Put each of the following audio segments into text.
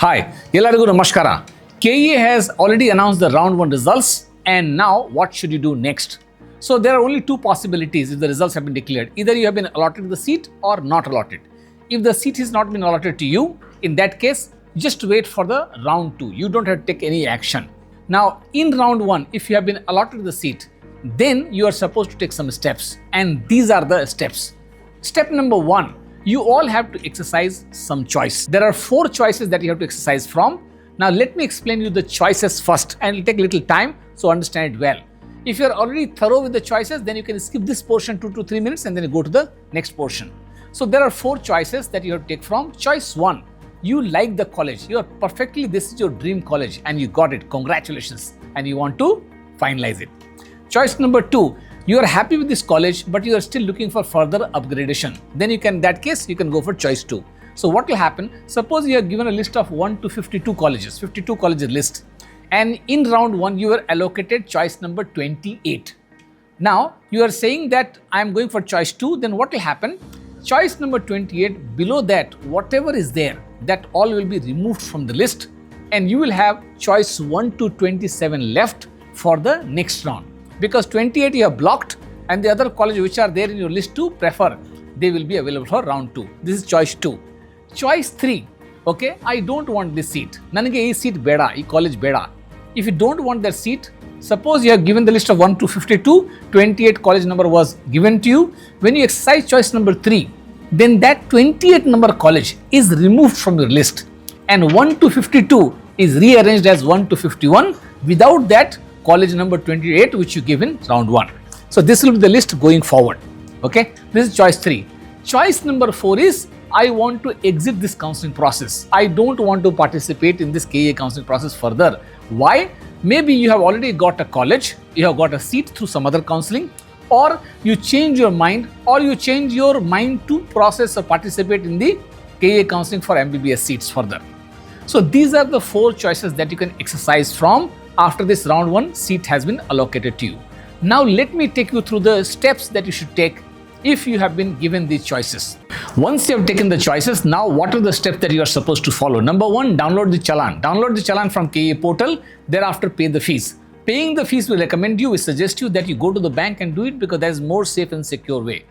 Hi, ಎಲ್ಲರಿಗೂ ನಮಸ್ಕಾರ. KEA has already announced the round 1 results, and now what should you do next? So there are only two possibilities if the results have been declared. Either you have been allotted the seat or not allotted. If the seat has not been allotted to you, in that case, just wait for the round 2. You don't have to take any action. Now, in round 1, if you have been allotted the seat, then you are supposed to take some steps, and these are the steps. Step number 1. You all have to exercise some choice. There are 4 choices that you have to exercise from. Now let me explain you the choices first, and it will take a little time, so understand it well. If you are already thorough with the choices, then you can skip this portion 2 to 3 minutes and then go to the next portion. So there are 4 choices that you have to take from. Choice 1, you like the college. You are perfectly, this is your dream college and you got it. Congratulations. And you want to finalize it. Choice number 2, you are happy with this college, but you are still looking for further upgradation. Then you can, in that case, you can go for choice 2. So what will happen? Suppose you are given a list of 1 to 52 colleges, 52 colleges list. And in round 1, you were allocated choice number 28. Now, you are saying that I am going for choice 2, then what will happen? Choice number 28, below that, whatever is there, that all will be removed from the list. And you will have choice 1 to 27 left for the next round. Because 28 you have blocked, and the other colleges which are there in your list to prefer, they will be available for round 2. This is choice 2. Choice 3, okay, I don't want this seat. Nanage ee seat beda, ee college beda. If you don't want that seat, suppose you have given the list of 1 to 52, 28 college number was given to you. When you exercise choice number 3, then that 28 number college is removed from your list, and 1 to 52 is rearranged as 1 to 51 without that college number 28 which you give in round 1. So this will be the list going forward. Okay, this is choice 3. Choice number 4 is I want to exit this counseling process. I don't want to participate in this KEA counseling process further. Why? Maybe you have already got a college, you have got a seat through some other counseling, or you change your mind, or you change your mind to process or participate in the KEA counseling for MBBS seats further. So these are the 4 choices that you can exercise from after this round 1 seat has been allocated to you. Now let me take you through the steps that you should take if you have been given these choices. Once you have taken the choices, now what are the steps that you are supposed to follow? Number 1, download the challan. Download the challan from KEA portal, thereafter pay the fees. Paying the fees will recommend you, we suggest you that you go to the bank and do it because that is more safe and secure way.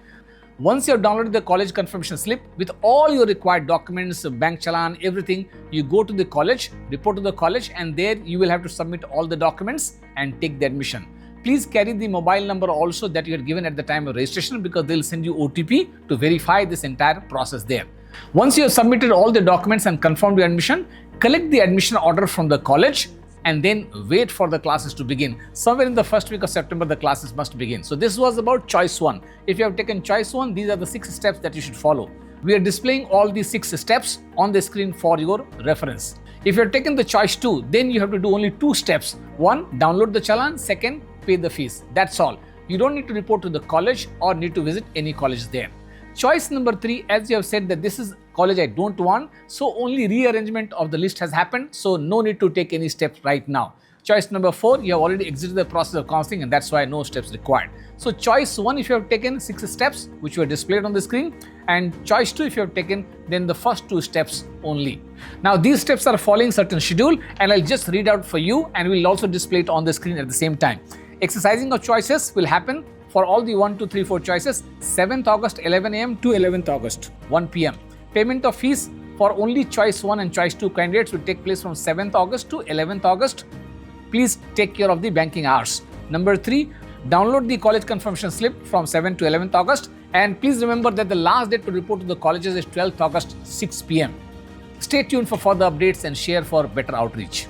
Once you have downloaded the college confirmation slip with all your required documents, bank challan, everything, you go to the college, report to the college, and there you will have to submit all the documents and take the admission. Please carry the mobile number also that you had given at the time of registration because they will send you OTP to verify this entire process there. Once you have submitted all the documents and confirmed your admission, collect the admission order from the college and then wait for the classes to begin. Somewhere in the first week of September, the classes must begin. So this was about choice 1. If you have taken choice 1, these are the 6 steps that you should follow. We are displaying all these 6 steps on the screen for your reference. If you have taken the choice 2, then you have to do only 2 steps. 1, download the challan. 2nd, pay the fees. That's all. You don't need to report to the college or need to visit any college there. Choice number 3, as you have said that this is college I don't want, so only rearrangement of the list has happened, so no need to take any steps right now. Choice number 4, you have already exited the process of counseling and that's why no steps required. So choice 1, if you have taken 6 steps which were displayed on the screen, and choice 2, if you have taken then the first 2 steps only. Now these steps are following certain schedule and I'll just read out for you and we'll also display it on the screen at the same time. Exercising of choices will happen for all the 1, 2, 3, 4 choices, 7th August 11 am to 11th August 1 pm. Payment of fees for only choice 1 and choice 2 candidates will take place from 7th August to 11th August. Please take care of the banking hours. Number 3, download the college confirmation slip from 7th to 11th August. And please remember that the last date to report to the colleges is 12th August 6 pm. Stay tuned for further updates and share for better outreach.